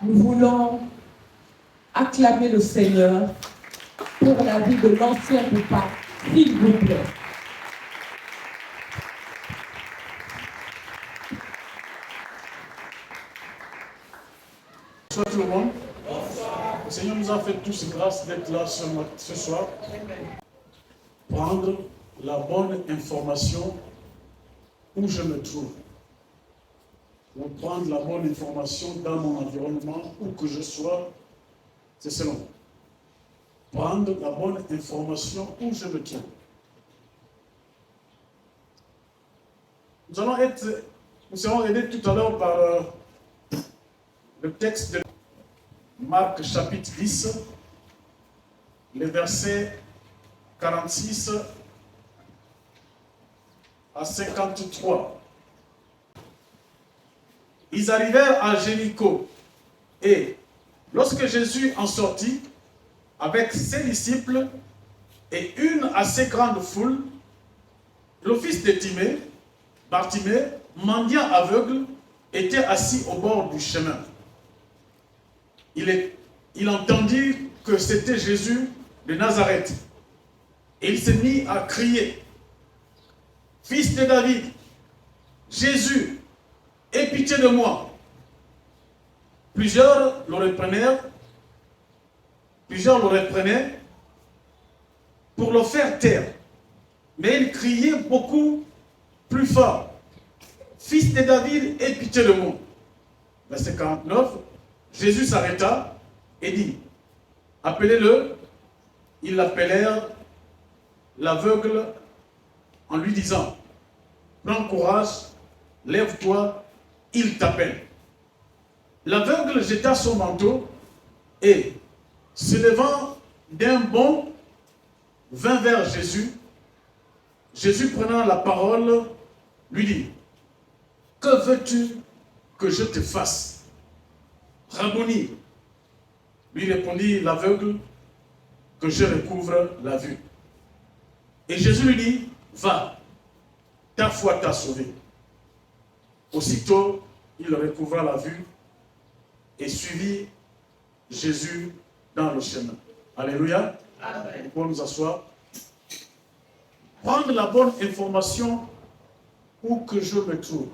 Nous voulons acclamer le Seigneur pour la vie de l'ancien papa, s'il vous plaît. Bonsoir tout le monde. Bonsoir. Le Seigneur nous a fait tous grâce d'être là ce soir. Prendre la bonne information où je me trouve. Ou prendre la bonne information dans mon environnement, où que je sois, c'est selon. Prendre la bonne information où je me trouve. Nous serons aidés tout à l'heure par le texte de Marc chapitre 10, les versets 46 à 53. Ils arrivèrent à Jéricho et lorsque Jésus en sortit avec ses disciples et une assez grande foule, le fils de Timée, Bartimée, mendiant aveugle, était assis au bord du chemin. Il entendit que c'était Jésus de Nazareth. Et il se mit à crier, « Fils de David, Jésus, aie pitié de moi. » Plusieurs le reprenaient pour le faire taire. Mais il criait beaucoup plus fort, « Fils de David, aie pitié de moi. » Verset 49, Jésus s'arrêta et dit, « Appelez-le. » Ils l'appelèrent l'aveugle en lui disant, « Prends courage, lève-toi, il t'appelle. » L'aveugle jeta son manteau et, se levant d'un bond, vint vers Jésus. Jésus, prenant la parole, lui dit, « Que veux-tu que je te fasse, Rabboni ?» Lui répondit l'aveugle, « Que je recouvre la vue. » Et Jésus lui dit, « Va, ta foi t'a sauvé. » Aussitôt, il recouvra la vue et suivit Jésus dans le chemin. Alléluia. Amen. Nous pouvons nous asseoir. Prendre la bonne information où que je me trouve.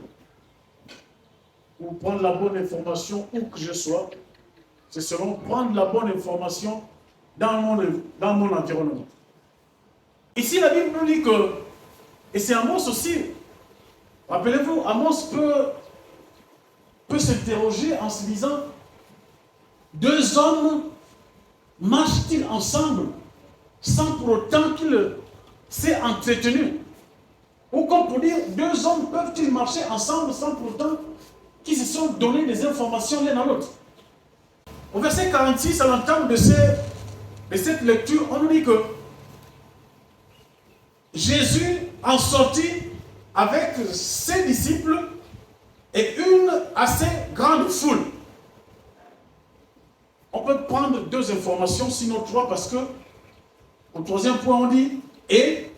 Ou prendre la bonne information où que je sois. C'est selon prendre la bonne information dans mon environnement. Ici, la Bible nous dit que, et c'est Amos aussi, rappelez-vous, Amos peut s'interroger en se disant, deux hommes marchent-ils ensemble sans pour autant qu'ils s'aient entretenus? Ou comme pour dire, deux hommes peuvent-ils marcher ensemble sans pour autant qu'ils se sont donné des informations l'un à l'autre? Au verset 46, à l'entame de cette lecture, on nous dit que Jésus en sortit avec ses disciples et une assez grande foule. On peut prendre deux informations, sinon trois, parce que au troisième point, on dit « Et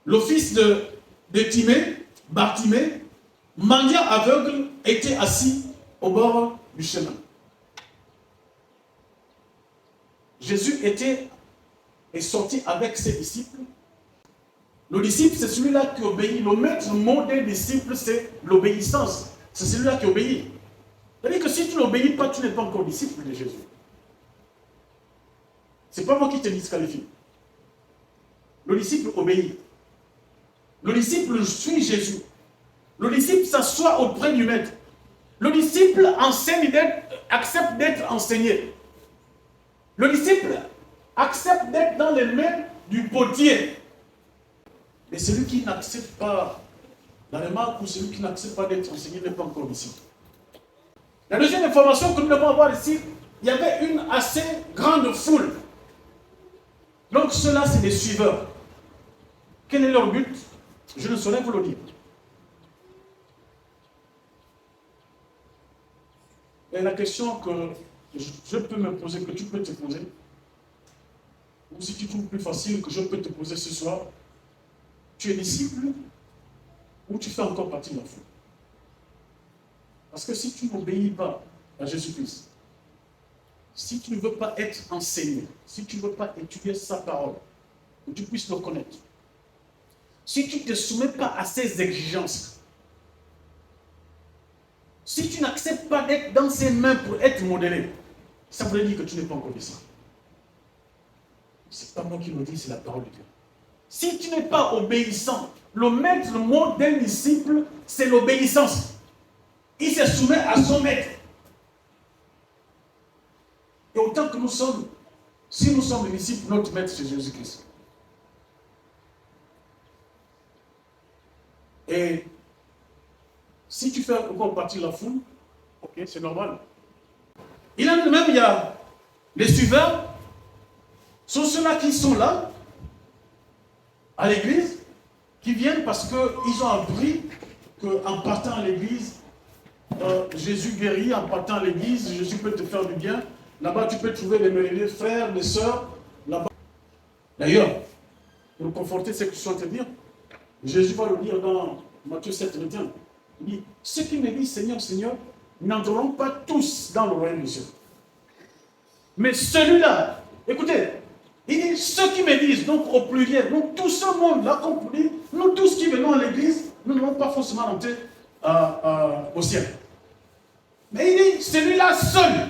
le fils de Timée, Bartimée, mendiant aveugle, était assis au bord du chemin. » Jésus est sorti avec ses disciples. Le disciple, c'est celui-là qui obéit. Le maître mot des disciples, c'est l'obéissance. C'est celui-là qui obéit. C'est-à-dire que si tu n'obéis pas, tu n'es pas encore disciple de Jésus. Ce n'est pas moi qui te disqualifie. Le disciple obéit. Le disciple suit Jésus. Le disciple s'assoit auprès du maître. Le disciple accepte d'être enseigné. Le disciple accepte d'être dans les mains du potier. Et celui qui n'accepte pas la remarque ou celui qui n'accepte pas d'être enseigné n'est pas encore disciple. La deuxième information que nous devons avoir ici, il y avait une assez grande foule. Donc ceux-là, c'est des suiveurs. Quel est leur but? Je ne saurais vous le dire. Et la question que je peux me poser, que tu peux te poser, ou si tu trouves plus facile que je peux te poser ce soir, tu es disciple ou tu fais encore partie de la foule? Parce que si tu n'obéis pas à Jésus-Christ, si tu ne veux pas être enseigné, si tu ne veux pas étudier sa parole, que tu puisses le connaître, si tu ne te soumets pas à ses exigences, si tu n'acceptes pas d'être dans ses mains pour être modélé, ça veut dire que tu n'es pas encore obéissant. Ce n'est pas moi qui le dis, c'est la parole de Dieu. Si tu n'es pas obéissant, le maître mot d'un disciple, c'est l'obéissance. Il se soumet à son maître. Et autant que nous sommes, si nous sommes les disciples, notre maître c'est Jésus-Christ. Et si tu fais encore partie de la foule, ok, c'est normal. Il en a même, il y a les suiveurs, sont ceux-là qui sont là, à l'église, qui viennent parce qu'ils ont appris qu'en partant à l'église, Jésus guérit, en partant à l'église, Jésus peut te faire du bien. Là-bas, tu peux trouver les frères, les sœurs. Là-bas. D'ailleurs, pour conforter ce que je suis en train de dire, Jésus va le dire dans Matthieu 7, 21. Il dit, ceux qui me disent Seigneur, Seigneur, n'entreront pas tous dans le royaume des cieux. Mais celui-là, écoutez, il dit, ceux qui me disent, donc au pluriel, donc tout ce monde-là, comme vous dites, nous tous qui venons à l'église, nous n'allons pas forcément entrer au ciel. Mais il dit, celui-là seul.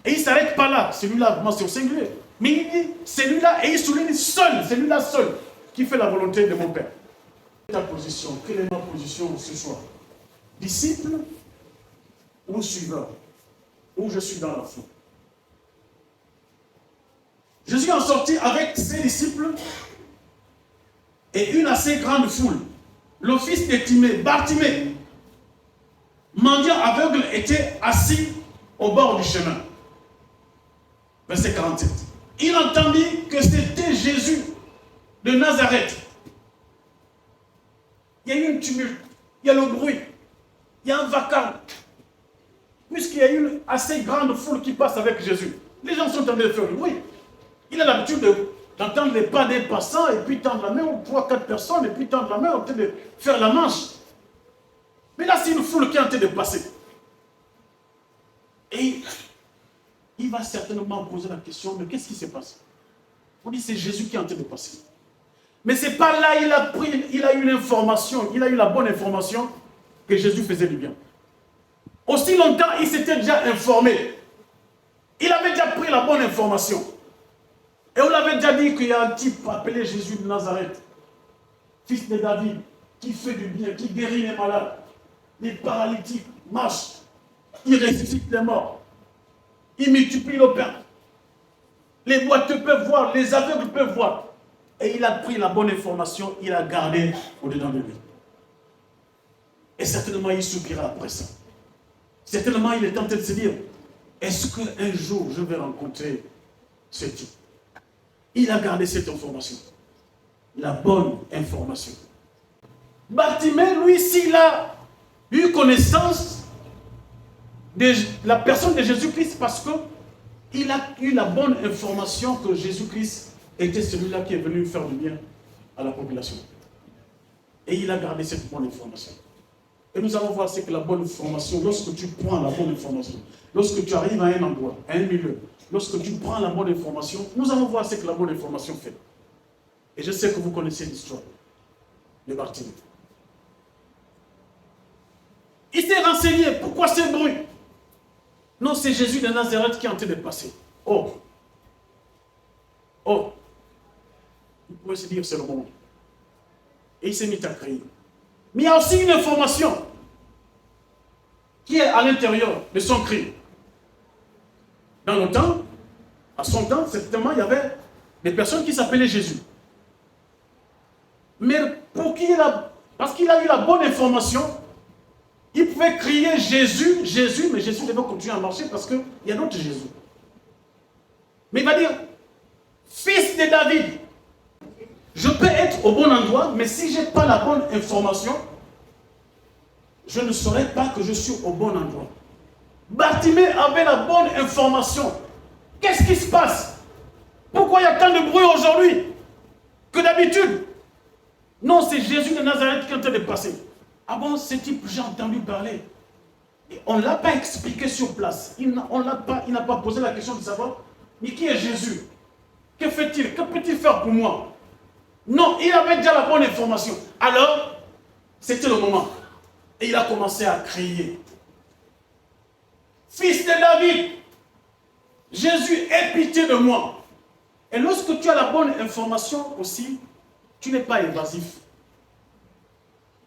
Et il ne s'arrête pas là, celui-là, vraiment c'est au singulier. Mais il dit, celui-là, et il souligne seul, celui-là seul, qui fait la volonté de mon Père. Ta position, quelle est ma position ce soir? Disciple ou suiveur? Ou je suis dans la foi? Jésus en sorti avec ses disciples et une assez grande foule. Le fils de Timée, Bartimée, mendiant aveugle, était assis au bord du chemin. Verset 47. Il entendit que c'était Jésus de Nazareth. Il y a eu un tumulte, il y a le bruit, il y a un vacarme. Puisqu'il y a une assez grande foule qui passe avec Jésus. Les gens sont en train de faire du bruit. Il a l'habitude d'entendre les pas des passants et puis tendre la main aux 3-4 personnes et puis tendre la main en train de faire la manche. Mais là, c'est une foule qui est en train de passer. Et il va certainement poser la question, mais qu'est-ce qui se passe? On dit c'est Jésus qui est en train de passer. Mais ce n'est pas là, il a eu l'information, il a eu la bonne information que Jésus faisait du bien. Aussi longtemps, il s'était déjà informé. Il avait déjà pris la bonne information. Et on avait déjà dit qu'il y a un type appelé Jésus de Nazareth, fils de David, qui fait du bien, qui guérit les malades, les paralytiques marchent, il ressuscite les morts, il multiplie le pain. Les boiteux peuvent voir, les aveugles peuvent voir. Et il a pris la bonne information, il a gardé au-dedans de lui. Et certainement, il soupira après ça. Certainement, il est tenté de se dire, est-ce qu'un jour, je vais rencontrer ce type? Il a gardé cette information. La bonne information. Bartimée, lui, s'il a eu connaissance de la personne de Jésus-Christ parce qu'il a eu la bonne information que Jésus-Christ était celui-là qui est venu faire du bien à la population. Et il a gardé cette bonne information. Et nous allons voir ce que la bonne information, lorsque tu prends la bonne information, lorsque tu arrives à un endroit, à un milieu, lorsque tu prends la bonne information, nous allons voir ce que la bonne information fait. Et je sais que vous connaissez l'histoire de Bartimée. Il s'est renseigné, pourquoi ce bruit? Non, c'est Jésus de Nazareth qui est en train de passer. Oh, il pouvait se dire c'est le moment. Et il s'est mis à crier. Mais il y a aussi une information qui est à l'intérieur de son cri. Dans le temps, à son temps, certainement, il y avait des personnes qui s'appelaient Jésus. Mais parce qu'il a eu la bonne information, il pouvait crier Jésus, Jésus, mais Jésus devait continuer à marcher parce qu'il y a d'autres Jésus. Mais il va dire, fils de David, je peux être au bon endroit, mais si je n'ai pas la bonne information, je ne saurais pas que je suis au bon endroit. Bartimée avait la bonne information. Qu'est-ce qui se passe? Pourquoi il y a tant de bruit aujourd'hui que d'habitude? Non, c'est Jésus de Nazareth qui est en train de passer. Ah bon, ce type, j'ai entendu parler. Et on ne l'a pas expliqué sur place. Il n'a pas posé la question de savoir, mais qui est Jésus? Que fait-il? Que peut-il faire pour moi? Non, il avait déjà la bonne information. Alors, c'était le moment. Et il a commencé à crier. Fils de David, Jésus, aie pitié de moi. Et lorsque tu as la bonne information aussi, tu n'es pas évasif.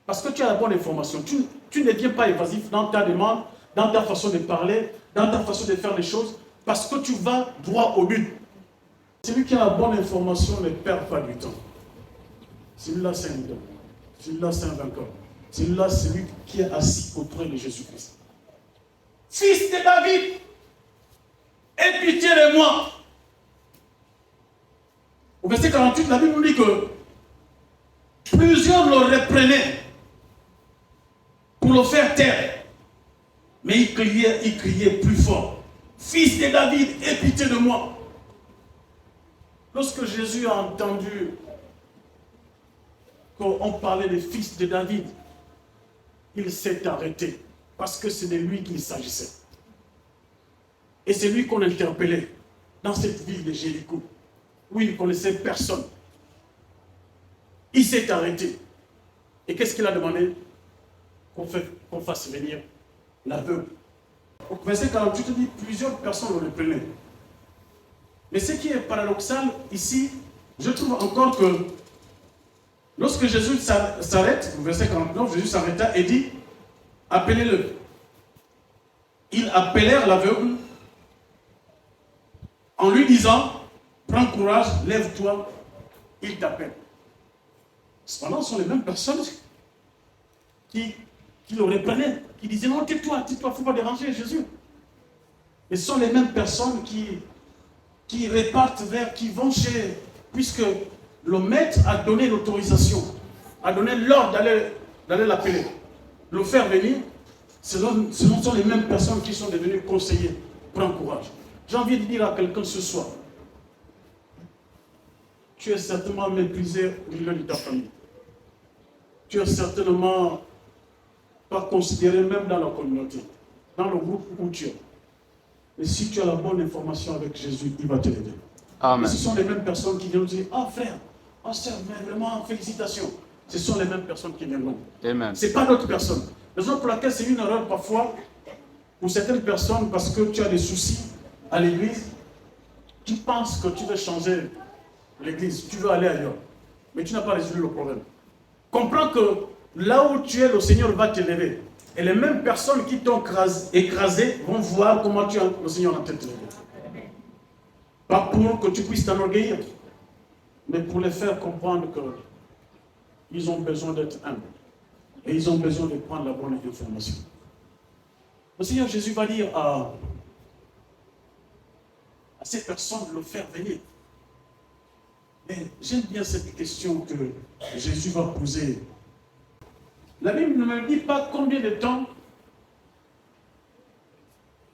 Parce que tu as la bonne information. Tu ne deviens pas évasif dans ta demande, dans ta façon de parler, dans ta façon de faire les choses, parce que tu vas droit au but. Celui qui a la bonne information ne perd pas du temps. Celui-là, c'est un leader. Celui-là, c'est un vainqueur. Celui-là, c'est celui qui est assis auprès de Jésus-Christ. Fils de David, aie pitié de moi. Au verset 48, la Bible nous dit que plusieurs le reprenaient pour le faire taire. Mais il criait plus fort. Fils de David, aie pitié de moi. Lorsque Jésus a entendu qu'on parlait des fils de David, il s'est arrêté parce que c'est de lui qu'il s'agissait. Et c'est lui qu'on interpellait dans cette ville de Jéricho, où il ne connaissait personne. Il s'est arrêté. Et qu'est-ce qu'il a demandé? Qu'on fasse venir l'aveugle. Au verset 48, il dit plusieurs personnes le reprenaient. Mais ce qui est paradoxal ici, je trouve encore que lorsque Jésus s'arrête, au verset 49, Jésus s'arrêta et dit, appelez-le. Ils appelèrent l'aveugle en lui disant, prends courage, lève-toi, il t'appelle. Cependant, ce sont les mêmes personnes qui le reprenaient, qui disaient, non, tais-toi, il ne faut pas déranger Jésus. Et ce sont les mêmes personnes qui repartent vers, qui vont chez, puisque le maître a donné l'autorisation, a donné l'ordre d'aller l'appeler, le faire venir. Ce sont les mêmes personnes qui sont devenues conseillers. Prends courage. J'ai envie de dire à quelqu'un ce soir, tu es certainement méprisé au milieu de ta famille. Tu es certainement pas considéré même dans la communauté, dans le groupe où tu es. Et si tu as la bonne information avec Jésus, il va te l'aider. Amen. Et ce sont les mêmes personnes qui viennent nous dire, ah frère, oh sœur, mais vraiment, félicitations. Ce sont les mêmes personnes qui viennent. Amen. Ce n'est pas d'autres personnes. La raison pour laquelle c'est une erreur parfois, pour certaines personnes, parce que tu as des soucis à l'église, tu penses que tu veux changer l'église, tu veux aller ailleurs, mais tu n'as pas résolu le problème. Comprends que là où tu es, le Seigneur va t'élever. Et les mêmes personnes qui t'ont écrasé vont voir comment le Seigneur a t'élevé. Pas pour que tu puisses t'enorgueillir, mais pour les faire comprendre qu'ils ont besoin d'être humbles. Et ils ont besoin de prendre la bonne information. Le Seigneur Jésus va dire à ces personnes de le faire venir. Mais j'aime bien cette question que Jésus va poser. La Bible ne me dit pas combien de temps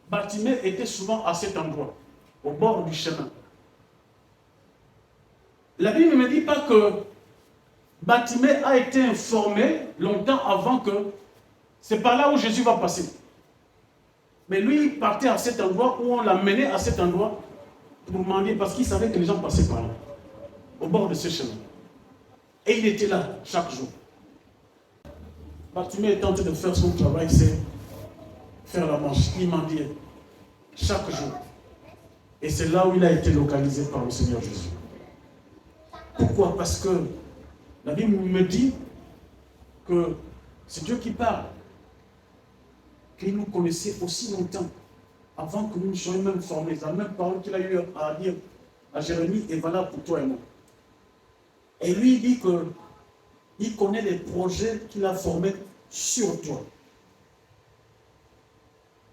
Bartimée était souvent à cet endroit, au bord du chemin. La Bible ne me dit pas que Bartimée a été informé longtemps avant que c'est par là où Jésus va passer. Mais lui, il partait à cet endroit où on l'a mené à cet endroit pour demander, parce qu'il savait que les gens passaient par là, au bord de ce chemin. Et il était là chaque jour. Bartimée est en train de faire son travail, c'est faire la marche. Il mendiait chaque jour. Et c'est là où il a été localisé par le Seigneur Jésus. Pourquoi? Parce que la Bible me dit que c'est Dieu qui parle. Qu'il nous connaissait aussi longtemps, avant que nous ne soyons même formés. La même parole qu'il a eu à dire à Jérémie est valable pour toi et moi. Et lui, il dit qu'il connaît les projets qu'il a formés sur toi.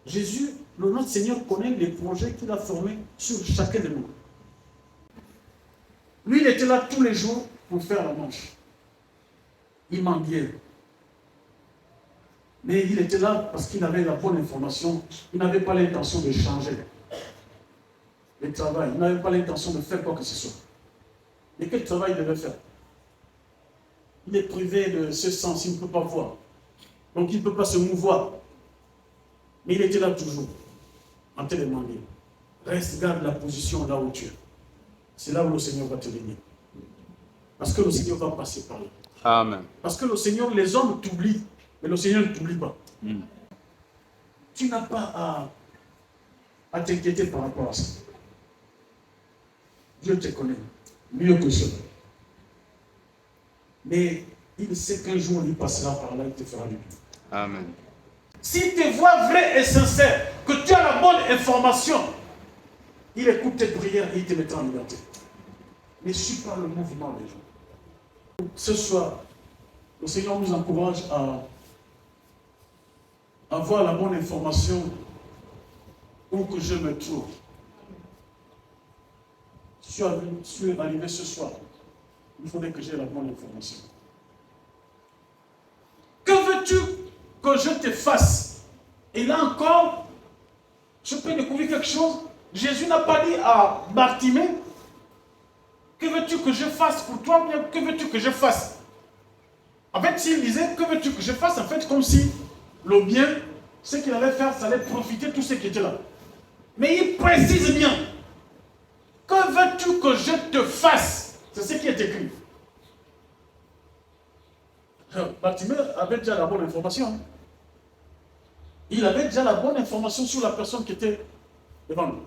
Jésus, notre Seigneur, connaît les projets qu'il a formés sur chacun de nous. Lui, il était là tous les jours pour faire la manche. Il mendiait. Mais il était là parce qu'il avait la bonne information. Il n'avait pas l'intention de changer le travail. Il n'avait pas l'intention de faire quoi que ce soit. Mais quel travail il devait faire? Il est privé de ce sens, il ne peut pas voir. Donc il ne peut pas se mouvoir. Mais il était là toujours, en te demandant. Reste, garde la position là où tu es. C'est là où le Seigneur va te bénir. Parce que le Seigneur va passer par là. Amen. Parce que le Seigneur, les hommes t'oublient, mais le Seigneur ne t'oublie pas. Tu n'as pas à t'inquiéter par rapport à ça. Dieu te connaît mieux que cela. Mais il sait qu'un jour il passera par là, il te fera du bien. Amen. Si tes voix vraies et sincères, que tu as la bonne information, il écoute tes prières et il te mettra en liberté. Ne suis pas le mouvement des gens. Ce soir, le Seigneur nous encourage à avoir la bonne information où que je me trouve. Je suis arrivé ce soir. Il faudrait que j'ai la bonne information. Que veux-tu que je te fasse? Et là encore, je peux découvrir quelque chose. Jésus n'a pas dit à Bartimée, que veux-tu que je fasse pour toi? Bien, que veux-tu que je fasse? En fait, s'il disait, que veux-tu que je fasse? En fait, comme si le bien, ce qu'il allait faire, ça allait profiter de tous ceux qui étaient là. Mais il précise bien. Que veux-tu que je te fasse? C'est ce qui est écrit. Bartimée avait déjà la bonne information. Il avait déjà la bonne information sur la personne qui était devant lui.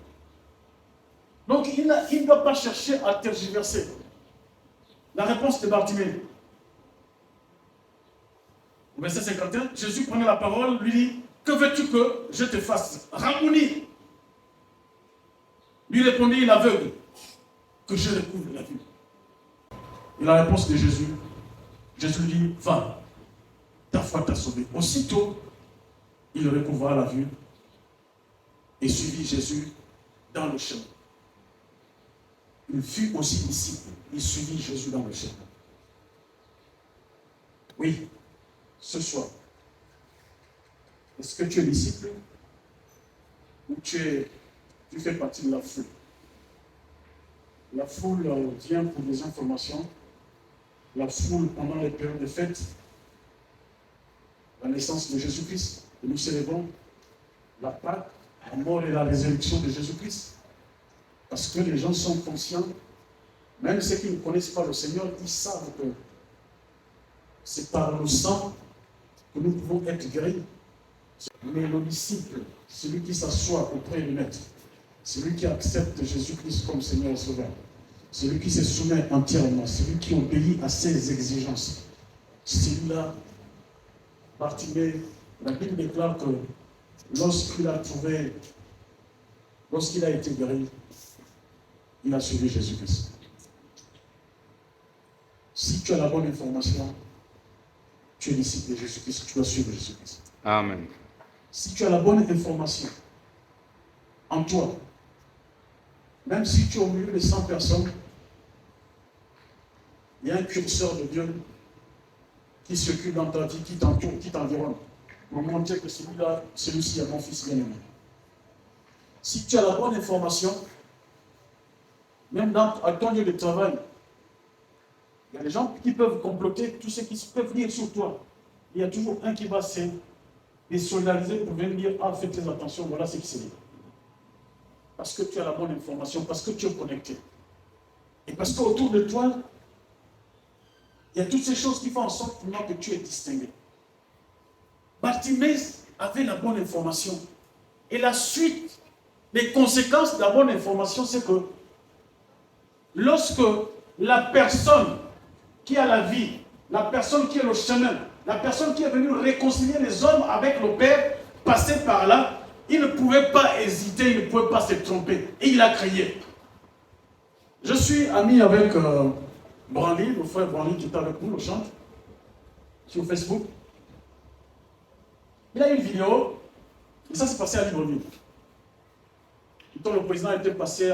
Donc il ne doit pas chercher à tergiverser. La réponse de Bartimée. Au verset 51, Jésus prenait la parole, lui dit, que veux-tu que je te fasse? Ramouni. Lui répondit l'aveugle, que je recouvre la vue. Et la réponse de Jésus, Jésus lui dit, va, ta foi t'a sauvé. Aussitôt, il recouvra la vue et suivit Jésus dans le chemin. Il fut aussi disciple, il suivit Jésus dans le chemin. Oui, ce soir, est-ce que tu es disciple ou tu fais partie de la foule? La foule vient pour des informations. La foule pendant les périodes de fête, la naissance de Jésus-Christ, et nous célébrons la Pâque, la mort et la résurrection de Jésus-Christ. Parce que les gens sont conscients, même ceux qui ne connaissent pas le Seigneur, ils savent que c'est par le sang que nous pouvons être guéris. Mais le disciple, celui qui s'assoit auprès du Maître, celui qui accepte Jésus-Christ comme Seigneur et Sauveur, celui qui se soumet entièrement, celui qui obéit à ses exigences, celui-là, Bartimée, la Bible déclare que lorsqu'il a été guéri, il a suivi Jésus-Christ. Si tu as la bonne information, tu es disciple de Jésus-Christ, tu dois suivre Jésus-Christ. Amen. Si tu as la bonne information en toi, même si tu es au milieu de 100 personnes, il y a un curseur de Dieu qui circule dans ta vie, qui t'entoure, qui t'environne, pour montrer que celui-ci est mon fils bien-aimé. Si tu as la bonne information, même à ton lieu de travail, il y a des gens qui peuvent comploter, tous ceux qui peuvent venir sur toi. Il y a toujours un qui va se désolidariser pour venir dire, ah, faites très attention, voilà ce qui s'est dit. Parce que tu as la bonne information, parce que tu es connecté. Et parce qu'autour de toi, il y a toutes ces choses qui font en sorte pour moi que tu es distingué. Bartimée avait la bonne information. Et la suite, les conséquences de la bonne information, c'est que lorsque la personne qui a la vie, la personne qui est le chemin, la personne qui est venue réconcilier les hommes avec le Père, passait par là, il ne pouvait pas hésiter, il ne pouvait pas se tromper. Et il a crié. Je suis ami avec Branly, le frère Branly qui est avec nous, le chante, sur Facebook. Il a une vidéo, et ça s'est passé à Libreville. Quand le président était passé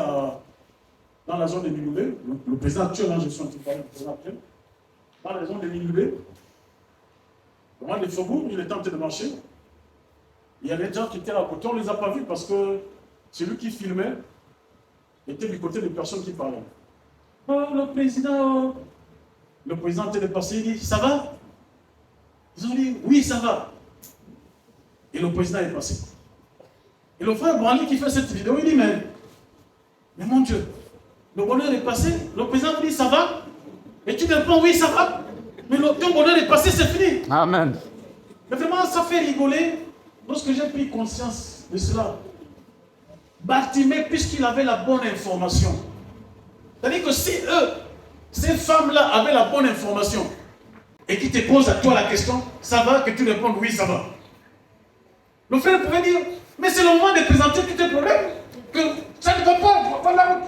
dans la zone de Minubé, le président actuel, je suis en train de parler du président actuel, dans la zone de Minubé, dans les faubourgs, il était en train de marcher. Il y a des gens qui étaient à côté, on ne les a pas vus parce que celui qui filmait était du côté des personnes qui parlaient. Oh, le président était dépassé, il dit, ça va? Ils ont dit, oui, ça va. Et le président est passé. Et le frère Branly qui fait cette vidéo, il dit, mais mon Dieu, le bonheur est passé. Le président vous dit, ça va? Et tu réponds, oui, ça va. Mais ton bonheur est passé, c'est fini. Amen. Mais vraiment, ça fait rigoler lorsque j'ai pris conscience de cela. Bartimée, puisqu'il avait la bonne information. C'est-à-dire que si eux, ces femmes-là avaient la bonne information, et qui te posent à toi la question, ça va, que tu réponds oui, ça va. Le frère pouvait dire, mais c'est le moment de présenter tous tes problèmes, que ça ne va pas, voilà,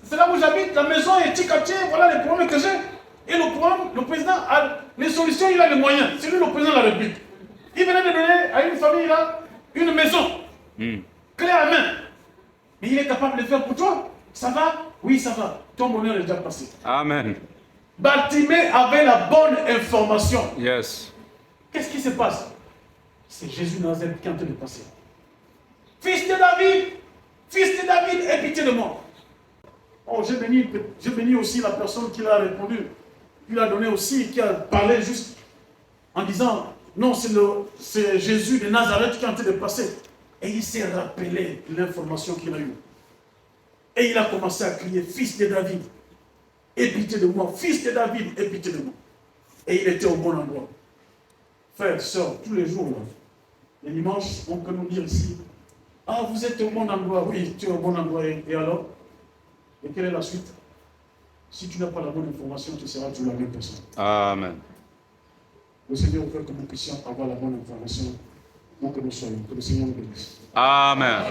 c'est là où j'habite, la maison est tic-à-tic, voilà les problèmes que j'ai. Et le président a les solutions, il a les moyens. C'est lui le président de la République. Il venait de donner à une famille là, une maison, clé à main. Mais il est capable de le faire pour toi. Ça va? Oui, ça va. Ton bonheur est déjà passé. Amen. Bartimée avait la bonne information. Yes. Qu'est-ce qui se passe? C'est Jésus de Nazareth qui est en train de passer. Fils de David, aie pitié de moi. Oh, j'ai béni aussi la personne qui l'a répondu, qui l'a donné aussi, qui a parlé juste en disant, non, c'est Jésus de Nazareth qui est en train de passer. Et il s'est rappelé l'information qu'il a eue. Et il a commencé à crier, fils de David, aie pitié de moi, fils de David, aie pitié de moi. Et il était au bon endroit. Frères, sœurs, tous les jours, là, les dimanches, on peut nous dire ici, ah, vous êtes au bon endroit. Oui, tu es au bon endroit. Et alors? Et quelle est la suite? Si tu n'as pas la bonne information, tu seras toujours la même personne. Amen. Le Seigneur veut que nous puissions avoir la bonne information pour que nous soyons, que le Seigneur nous bénisse. Amen.